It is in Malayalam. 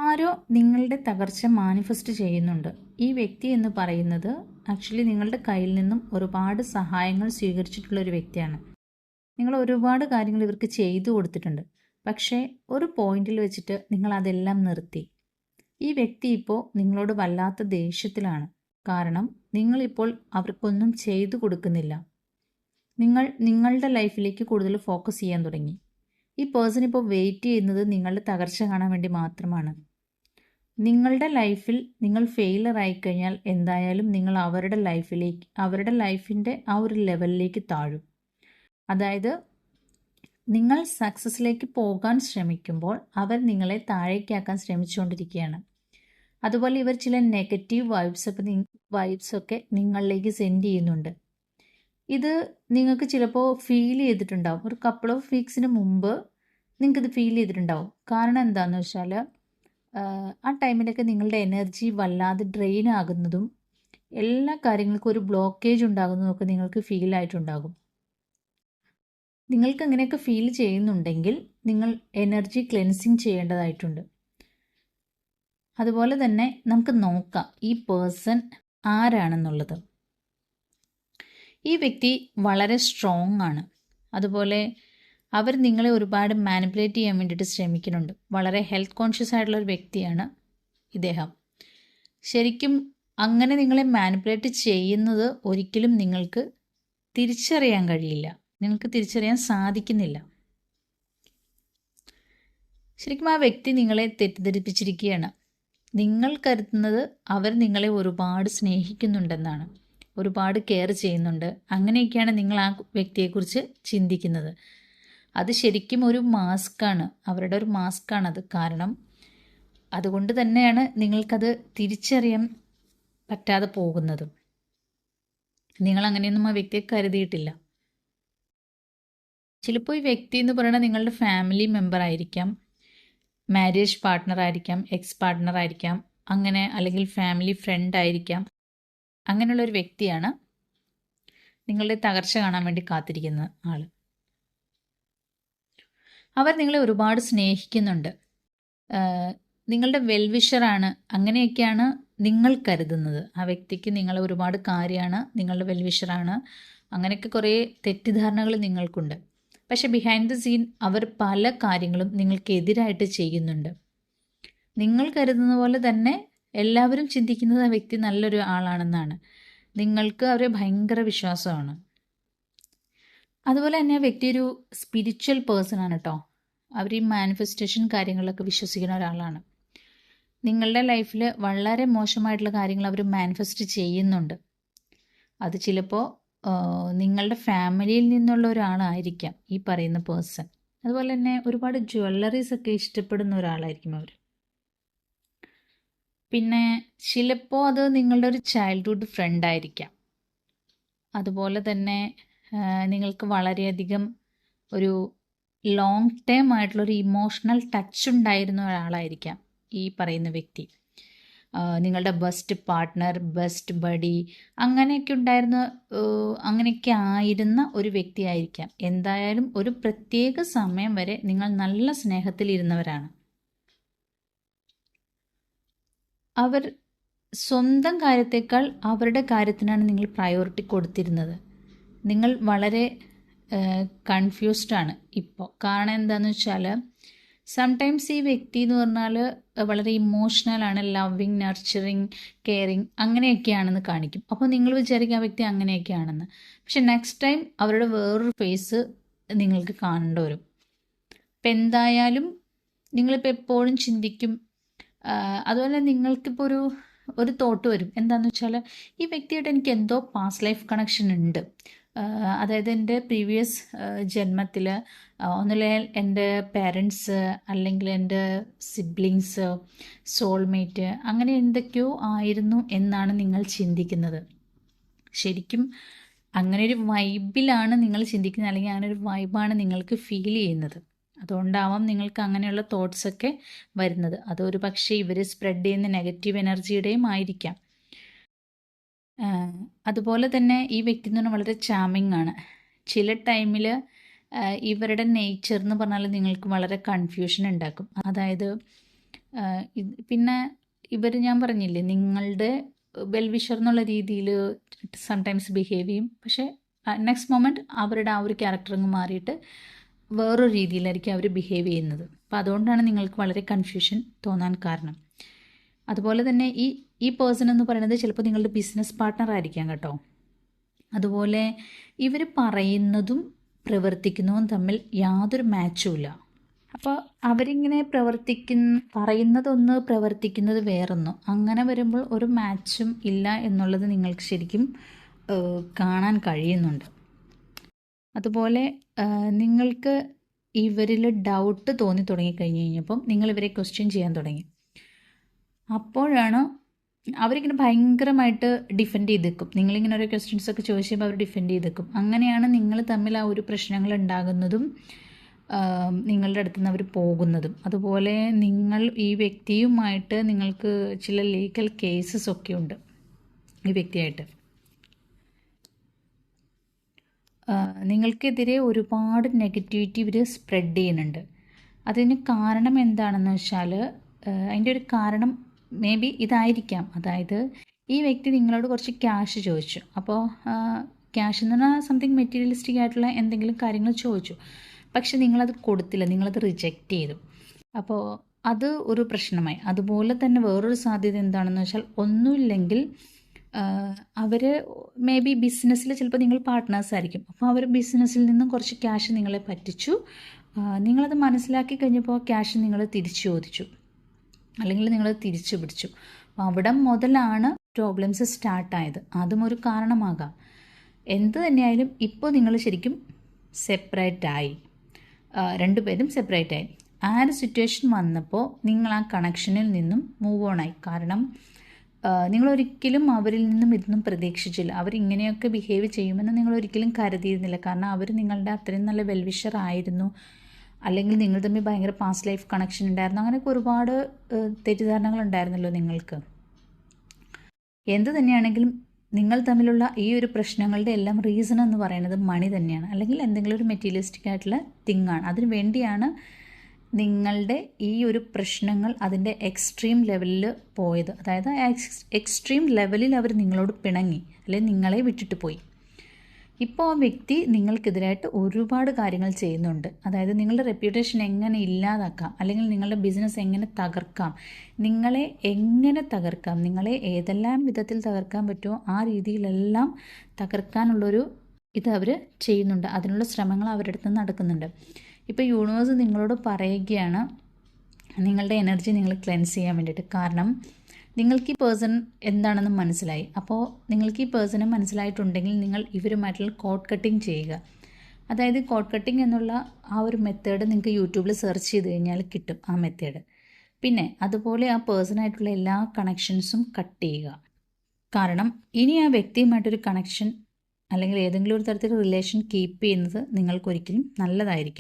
ആരോ നിങ്ങളുടെ തകർച്ച മാനിഫെസ്റ്റ് ചെയ്യുന്നുണ്ട്. ഈ വ്യക്തി എന്ന് പറയുന്നത് ആക്ച്വലി നിങ്ങളുടെ കയ്യിൽ നിന്നും ഒരുപാട് സഹായങ്ങൾ സ്വീകരിച്ചിട്ടുള്ള ഒരു വ്യക്തിയാണ്. നിങ്ങൾ ഒരുപാട് കാര്യങ്ങൾ ഇവർക്ക് ചെയ്തു കൊടുത്തിട്ടുണ്ട്. പക്ഷേ ഒരു പോയിന്റിൽ വെച്ചിട്ട് നിങ്ങൾ അതെല്ലാം നിർത്തി. ഈ വ്യക്തി ഇപ്പോൾ നിങ്ങളോട് വല്ലാത്ത ദേഷ്യത്തിലാണ്. കാരണം നിങ്ങളിപ്പോൾ അവർക്കൊന്നും ചെയ്തു കൊടുക്കുന്നില്ല. നിങ്ങൾ നിങ്ങളുടെ ലൈഫിലേക്ക് കൂടുതൽ ഫോക്കസ് ചെയ്യാൻ തുടങ്ങി. ഈ പേഴ്സൺ ഇപ്പോൾ വെയിറ്റ് ചെയ്യുന്നത് നിങ്ങളുടെ തകർച്ച കാണാൻ വേണ്ടി മാത്രമാണ്. നിങ്ങളുടെ ലൈഫിൽ നിങ്ങൾ ഫെയിലർ ആയിക്കഴിഞ്ഞാൽ എന്തായാലും നിങ്ങൾ അവരുടെ ലൈഫിൻ്റെ ആ ഒരു ലെവലിലേക്ക് താഴും. അതായത് നിങ്ങൾ സക്സസ്സിലേക്ക് പോകാൻ ശ്രമിക്കുമ്പോൾ അവർ നിങ്ങളെ താഴേക്കാക്കാൻ ശ്രമിച്ചുകൊണ്ടിരിക്കുകയാണ്. അതുപോലെ ഇവർ ചില നെഗറ്റീവ് വൈബ്സൊക്കെ നിങ്ങളിലേക്ക് സെൻഡ് ചെയ്യുന്നുണ്ട്. ഇത് നിങ്ങൾക്ക് ചിലപ്പോൾ ഫീൽ ചെയ്തിട്ടുണ്ടാവും. ഒരു കപ്പിൾ ഓഫ് വീക്സിന് മുമ്പ് നിങ്ങൾക്കിത് ഫീൽ ചെയ്തിട്ടുണ്ടാവും. കാരണം എന്താണെന്ന് വെച്ചാൽ ആ ടൈമിലൊക്കെ നിങ്ങളുടെ എനർജി വല്ലാതെ ഡ്രെയിൻ ആകുന്നതും എല്ലാ കാര്യങ്ങൾക്കും ഒരു ബ്ലോക്കേജ് ഉണ്ടാകുന്നതൊക്കെ നിങ്ങൾക്ക് ഫീൽ ആയിട്ടുണ്ടാകും. നിങ്ങൾക്ക് അങ്ങനെയൊക്കെ ഫീൽ ചെയ്യുന്നുണ്ടെങ്കിൽ നിങ്ങൾ എനർജി ക്ലെൻസിങ് ചെയ്യേണ്ടതായിട്ടുണ്ട്. അതുപോലെ തന്നെ നമുക്ക് നോക്കാം ഈ പേഴ്സൺ ആരാണെന്നുള്ളത്. ഈ വ്യക്തി വളരെ സ്ട്രോങ് ആണ്. അതുപോലെ അവർ നിങ്ങളെ ഒരുപാട് മാനിപ്പുലേറ്റ് ചെയ്യാൻ വേണ്ടിയിട്ട് ശ്രമിക്കുന്നുണ്ട്. വളരെ ഹെൽത്ത് കോൺഷ്യസ് ആയിട്ടുള്ള ഒരു വ്യക്തിയാണ് ഇദ്ദേഹം. ശരിക്കും അങ്ങനെ നിങ്ങളെ മാനിപ്പുലേറ്റ് ചെയ്യുന്നത് ഒരിക്കലും നിങ്ങൾക്ക് തിരിച്ചറിയാൻ കഴിയില്ല. നിങ്ങൾക്ക് തിരിച്ചറിയാൻ സാധിക്കുന്നില്ല. ശരിക്കും ആ വ്യക്തി നിങ്ങളെ തെറ്റിദ്ധരിപ്പിച്ചിരിക്കുകയാണ്. നിങ്ങൾ കരുതുന്നത് അവർ നിങ്ങളെ ഒരുപാട് സ്നേഹിക്കുന്നുണ്ടെന്നാണ്, ഒരുപാട് കെയർ ചെയ്യുന്നുണ്ട്. അങ്ങനെയൊക്കെയാണ് നിങ്ങൾ ആ വ്യക്തിയെക്കുറിച്ച് ചിന്തിക്കുന്നത്. അത് ശരിക്കും ഒരു മാസ്കാണ്, അവരുടെ ഒരു മാസ്കാണത്. കാരണം അതുകൊണ്ട് തന്നെയാണ് നിങ്ങൾക്കത് തിരിച്ചറിയാൻ പറ്റാതെ പോകുന്നതും. നിങ്ങൾ അങ്ങനെയൊന്നും ആ വ്യക്തിയെ കരുതിയിട്ടില്ല. ചിലപ്പോൾ ഈ വ്യക്തി എന്ന് പറയുന്നത് നിങ്ങളുടെ ഫാമിലി മെമ്പർ ആയിരിക്കാം, മാരേജ് പാർട്ട്ണർ ആയിരിക്കാം, എക്സ് പാർട്ട്ണർ ആയിരിക്കാം, അങ്ങനെ, അല്ലെങ്കിൽ ഫാമിലി ഫ്രണ്ട് ആയിരിക്കാം. അങ്ങനെയുള്ളൊരു വ്യക്തിയാണ് നിങ്ങളുടെ തകർച്ച കാണാൻ വേണ്ടി കാത്തിരിക്കുന്ന ആൾ. അവർ നിങ്ങളെ ഒരുപാട് സ്നേഹിക്കുന്നുണ്ട്, നിങ്ങളുടെ വെൽവിഷറാണ്, അങ്ങനെയൊക്കെയാണ് നിങ്ങൾ കരുതുന്നത്. ആ വ്യക്തിക്ക് നിങ്ങളെ ഒരുപാട് കാര്യമാണ്, നിങ്ങളുടെ വെൽവിഷറാണ്, അങ്ങനെയൊക്കെ കുറേ തെറ്റിദ്ധാരണകൾ നിങ്ങൾക്കുണ്ട്. പക്ഷെ ബിഹൈൻഡ് ദ സീൻ അവർ പല കാര്യങ്ങളും നിങ്ങൾക്കെതിരായിട്ട് ചെയ്യുന്നുണ്ട്. നിങ്ങൾ കരുതുന്ന പോലെ തന്നെ എല്ലാവരും ചിന്തിക്കുന്നത് ആ വ്യക്തി നല്ലൊരു ആളാണെന്നാണ്. നിങ്ങൾക്ക് അവരെ ഭയങ്കര വിശ്വാസമാണ്. അതുപോലെ തന്നെ ആ വ്യക്തി ഒരു സ്പിരിച്വൽ പേഴ്സൺ ആണ് കേട്ടോ. അവർ ഈ മാനിഫെസ്റ്റേഷൻ കാര്യങ്ങളിലൊക്കെ വിശ്വസിക്കുന്ന ഒരാളാണ്. നിങ്ങളുടെ ലൈഫിൽ വളരെ മോശമായിട്ടുള്ള കാര്യങ്ങൾ അവർ മാനിഫെസ്റ്റ് ചെയ്യുന്നുണ്ട്. അത് ചിലപ്പോൾ നിങ്ങളുടെ ഫാമിലിയിൽ നിന്നുള്ള ഒരാളായിരിക്കാം ഈ പറയുന്ന പേഴ്സൺ. അതുപോലെ തന്നെ ഒരുപാട് ജ്വല്ലറീസ് ഒക്കെ ഇഷ്ടപ്പെടുന്ന ഒരാളായിരിക്കും അവർ. പിന്നെ ചിലപ്പോൾ അത് നിങ്ങളുടെ ഒരു ചൈൽഡ്ഹുഡ് ഫ്രണ്ട് ആയിരിക്കാം. അതുപോലെ തന്നെ നിങ്ങൾക്ക് വളരെയധികം ഒരു ലോങ് ടേം ആയിട്ടുള്ളൊരു ഇമോഷണൽ ടച്ച് ഉണ്ടായിരുന്ന ഒരാളായിരിക്കാം ഈ പറയുന്ന വ്യക്തി. നിങ്ങളുടെ ബെസ്റ്റ് പാർട്ട്ണർ, ബെസ്റ്റ് ബഡി, അങ്ങനെയൊക്കെ ആയിരുന്ന ഒരു വ്യക്തിയായിരിക്കാം. എന്തായാലും ഒരു പ്രത്യേക സമയം വരെ നിങ്ങൾ നല്ല സ്നേഹത്തിലിരുന്നവരാണ്. അവർ സ്വന്തം കാര്യത്തേക്കാൾ അവരുടെ കാര്യത്തിനാണ് നിങ്ങൾ പ്രയോറിറ്റി കൊടുത്തിരുന്നത്. നിങ്ങൾ വളരെ കൺഫ്യൂസ്ഡാണ് ഇപ്പോൾ. കാരണം എന്താണെന്ന് വെച്ചാൽ സംടൈംസ് ഈ വ്യക്തി എന്ന് പറഞ്ഞാൽ വളരെ ഇമോഷണലാണ്, ലവിങ്, നർച്ചറിങ്, കെയറിങ് അങ്ങനെയൊക്കെയാണെന്ന് കാണിക്കും. അപ്പോൾ നിങ്ങൾ വിചാരിക്കും ആ വ്യക്തി അങ്ങനെയൊക്കെയാണെന്ന്. പക്ഷെ നെക്സ്റ്റ് ടൈം അവരുടെ വേറൊരു ഫേസ് നിങ്ങൾക്ക് കാണേണ്ടി വരും. അപ്പം എന്തായാലും നിങ്ങളിപ്പോൾ എപ്പോഴും ചിന്തിക്കും. അതുപോലെ നിങ്ങൾക്കിപ്പോൾ ഒരു തോട്ട് വരും. എന്താണെന്ന് വെച്ചാൽ ഈ വ്യക്തിയായിട്ട് എനിക്ക് എന്തോ പാസ്റ്റ് ലൈഫ് കണക്ഷൻ ഉണ്ട്. അതായത് എൻ്റെ പ്രീവിയസ് ജന്മത്തിൽ ഒന്നുമില്ലെങ്കിൽ എൻ്റെ പേരൻസ്, അല്ലെങ്കിൽ എൻ്റെ സിബ്ലിങ്സ്, സോൾമേറ്റ്, അങ്ങനെ എന്തൊക്കെയോ ആയിരുന്നു എന്നാണ് നിങ്ങൾ ചിന്തിക്കുന്നത്. ശരിക്കും അങ്ങനെ ഒരു വൈബിലാണ് നിങ്ങൾ ചിന്തിക്കുന്നത്, അല്ലെങ്കിൽ അങ്ങനെ ഒരു വൈബാണ് നിങ്ങൾക്ക് ഫീൽ ചെയ്യുന്നത്. അതുകൊണ്ടാവാം നിങ്ങൾക്ക് അങ്ങനെയുള്ള തോട്ട്സൊക്കെ വരുന്നത്. അതൊരു പക്ഷേ ഇവർ സ്പ്രെഡ് ചെയ്യുന്ന നെഗറ്റീവ് എനർജിയുടെയും ആയിരിക്കാം. അതുപോലെ തന്നെ ഈ വ്യക്തി എന്ന് പറഞ്ഞാൽ വളരെ ചാമിങ് ആണ്. ചില ടൈമിൽ ഇവരുടെ നേച്ചർ എന്ന് പറഞ്ഞാൽ നിങ്ങൾക്ക് വളരെ കൺഫ്യൂഷൻ ഉണ്ടാക്കും. അതായത് പിന്നെ ഞാൻ പറഞ്ഞില്ലേ നിങ്ങളുടെ വെൽവിഷർ എന്നുള്ള രീതിയിൽ സംടൈംസ് ബിഹേവ് ചെയ്യും, പക്ഷേ നെക്സ്റ്റ് മൊമെൻറ്റ് അവരുടെ ആ ഒരു ക്യാരക്ടറിങ് മാറിയിട്ട് വേറൊരു രീതിയിലായിരിക്കും അവർ ബിഹേവ് ചെയ്യുന്നത്. അപ്പോൾ അതുകൊണ്ടാണ് നിങ്ങൾക്ക് വളരെ കൺഫ്യൂഷൻ തോന്നാൻ കാരണം. അതുപോലെ തന്നെ ഈ പേഴ്സൺ എന്ന് പറയുന്നത് ചിലപ്പോൾ നിങ്ങളുടെ ബിസിനസ് പാർട്ട്ണർ ആയിരിക്കാം കേട്ടോ. അതുപോലെ ഇവർ പറയുന്നതും പ്രവർത്തിക്കുന്നതും തമ്മിൽ യാതൊരു മാച്ചും ഇല്ല. അപ്പോൾ അവരിങ്ങനെ പറയുന്നതൊന്ന് പ്രവർത്തിക്കുന്നത് വേറൊന്നും, അങ്ങനെ വരുമ്പോൾ ഒരു മാച്ചും ഇല്ല എന്നുള്ളത് നിങ്ങൾക്ക് ശരിക്കും കാണാൻ കഴിയുന്നുണ്ട്. അതുപോലെ നിങ്ങൾക്ക് ഇവരിൽ ഡൗട്ട് തോന്നി തുടങ്ങിക്കഴിഞ്ഞ് കഴിഞ്ഞപ്പം നിങ്ങൾ ഇവരെ ക്വസ്റ്റ്യൻ ചെയ്യാൻ തുടങ്ങി. അപ്പോഴാണ് അവരിങ്ങനെ ഭയങ്കരമായിട്ട് ഡിഫെൻഡ് ചെയ്ത് നിൽക്കും. നിങ്ങളിങ്ങനെ ഓരോ ക്വസ്റ്റ്യൻസ് ഒക്കെ ചോദിച്ചപ്പോൾ അവർ ഡിഫെൻഡ് ചെയ്ത് നിൽക്കും. അങ്ങനെയാണ് നിങ്ങൾ തമ്മിൽ ആ ഒരു പ്രശ്നങ്ങൾ ഉണ്ടാകുന്നതും നിങ്ങളുടെ അടുത്ത് നിന്ന് അവർ പോകുന്നതും. അതുപോലെ നിങ്ങൾ ഈ വ്യക്തിയുമായിട്ട് നിങ്ങൾക്ക് ചില ലീഗൽ കേസസ് ഒക്കെ ഉണ്ട് ഈ വ്യക്തിയായിട്ട്. നിങ്ങൾക്കെതിരെ ഒരുപാട് നെഗറ്റിവിറ്റി ഇവർ സ്പ്രെഡ് ചെയ്യുന്നുണ്ട്. അതിന് കാരണം എന്താണെന്ന് വെച്ചാൽ അതിൻ്റെ ഒരു കാരണം മേ ബി ഇതായിരിക്കാം. അതായത് ഈ വ്യക്തി നിങ്ങളോട് കുറച്ച് ക്യാഷ് ചോദിച്ചു. അപ്പോൾ ക്യാഷ് എന്ന് പറഞ്ഞാൽ സംതിങ് മെറ്റീരിയലിസ്റ്റിക് ആയിട്ടുള്ള എന്തെങ്കിലും കാര്യങ്ങൾ ചോദിച്ചു, പക്ഷെ നിങ്ങളത് കൊടുത്തില്ല, നിങ്ങളത് റിജക്റ്റ് ചെയ്തു. അപ്പോൾ അത് ഒരു പ്രശ്നമായി. അതുപോലെ തന്നെ വേറൊരു സാധ്യത എന്താണെന്ന് വെച്ചാൽ ഒന്നുമില്ലെങ്കിൽ അവർ മേ ബി ബിസിനസ്സിൽ ചിലപ്പോൾ നിങ്ങൾ പാർട്ട്നേഴ്സ് ആയിരിക്കും. അപ്പോൾ അവർ ബിസിനസ്സിൽ നിന്നും കുറച്ച് ക്യാഷ് നിങ്ങളെ പറ്റിച്ചു. നിങ്ങളത് മനസ്സിലാക്കി കഴിഞ്ഞപ്പോൾ ക്യാഷ് നിങ്ങൾ തിരിച്ചു ചോദിച്ചു, അല്ലെങ്കിൽ നിങ്ങളത് തിരിച്ചു പിടിച്ചു. അപ്പോൾ അവിടെ മുതലാണ് പ്രോബ്ലംസ് സ്റ്റാർട്ടായത്. അതും ഒരു കാരണമാകാം. എന്ത് തന്നെയായാലും ഇപ്പോൾ നിങ്ങൾ ശരിക്കും സെപ്പറേറ്റായി, രണ്ടുപേരും സെപ്പറേറ്റായി. ആ ഒരു സിറ്റുവേഷൻ വന്നപ്പോൾ നിങ്ങൾ ആ കണക്ഷനിൽ നിന്നും മൂവ് ഓൺ ആയി. കാരണം നിങ്ങളൊരിക്കലും അവരിൽ നിന്നും ഇതൊന്നും പ്രതീക്ഷിച്ചില്ല. അവരിങ്ങനെയൊക്കെ ബിഹേവ് ചെയ്യുമെന്ന് നിങ്ങളൊരിക്കലും കരുതിയിരുന്നില്ല. കാരണം അവർ നിങ്ങളുടെ അത്രയും നല്ല വെൽവിഷർ ആയിരുന്നു, അല്ലെങ്കിൽ നിങ്ങൾ തമ്മിൽ ഭയങ്കര പാസ്റ്റ് ലൈഫ് കണക്ഷൻ ഉണ്ടായിരുന്നു. അങ്ങനെയൊക്കെ ഒരുപാട് തെറ്റിദ്ധാരണകൾ ഉണ്ടായിരുന്നല്ലോ നിങ്ങൾക്ക്. എന്ത് തന്നെയാണെങ്കിലും നിങ്ങൾ തമ്മിലുള്ള ഈ ഒരു പ്രശ്നങ്ങളുടെ എല്ലാം റീസൺ എന്ന് പറയുന്നത് മണി തന്നെയാണ്, അല്ലെങ്കിൽ എന്തെങ്കിലും ഒരു മെറ്റീരിയലിസ്റ്റിക് ആയിട്ടുള്ള തിങ്ങാണ്. അതിന് വേണ്ടിയാണ് നിങ്ങളുടെ ഈ ഒരു പ്രശ്നങ്ങൾ അതിൻ്റെ എക്സ്ട്രീം ലെവലിൽ പോയത്. അതായത് എക്സ്ട്രീം ലെവലിൽ അവർ നിങ്ങളോട് പിണങ്ങി, അല്ലെങ്കിൽ നിങ്ങളെ വിട്ടിട്ട് പോയി. ഇപ്പോൾ ആ വ്യക്തി നിങ്ങൾക്കെതിരായിട്ട് ഒരുപാട് കാര്യങ്ങൾ ചെയ്യുന്നുണ്ട്. അതായത് നിങ്ങളുടെ റെപ്യൂട്ടേഷൻ എങ്ങനെ ഇല്ലാതാക്കാം, അല്ലെങ്കിൽ നിങ്ങളുടെ ബിസിനസ് എങ്ങനെ തകർക്കാം, നിങ്ങളെ എങ്ങനെ തകർക്കാം, നിങ്ങളെ ഏതെല്ലാം വിധത്തിൽ തകർക്കാൻ പറ്റുമോ ആ രീതിയിലെല്ലാം തകർക്കാനുള്ളൊരു ഇത് അവർ ചെയ്യുന്നുണ്ട്. അതിനുള്ള ശ്രമങ്ങൾ അവരുടെ അടുത്ത് നടക്കുന്നുണ്ട്. ഇപ്പോൾ യൂണിവേഴ്സ് നിങ്ങളോട് പറയുകയാണ് നിങ്ങളുടെ എനർജി നിങ്ങൾ ക്ലെൻസ് ചെയ്യാൻ വേണ്ടിയിട്ട്. കാരണം നിങ്ങൾക്ക് ഈ പേഴ്സൺ എന്താണെന്ന് മനസ്സിലായി. അപ്പോൾ നിങ്ങൾക്ക് ഈ പേഴ്സണെ മനസ്സിലായിട്ടുണ്ടെങ്കിൽ നിങ്ങൾ ഇവരുമായിട്ടുള്ള കോഡ് കട്ടിങ് ചെയ്യുക. അതായത് കോഡ് കട്ടിങ് എന്നുള്ള ആ ഒരു മെത്തേഡ് നിങ്ങൾക്ക് യൂട്യൂബിൽ സെർച്ച് ചെയ്ത് കഴിഞ്ഞാൽ കിട്ടും ആ മെത്തേഡ്. പിന്നെ അതുപോലെ ആ പേഴ്സണായിട്ടുള്ള എല്ലാ കണക്ഷൻസും കട്ട് ചെയ്യുക. കാരണം ഇനി ആ വ്യക്തിയുമായിട്ടൊരു കണക്ഷൻ അല്ലെങ്കിൽ ഏതെങ്കിലും ഒരു തരത്തിലുള്ള റിലേഷൻ കീപ്പ് ചെയ്യുന്നത് നിങ്ങൾക്കൊരിക്കലും നല്ലതായിരിക്കും.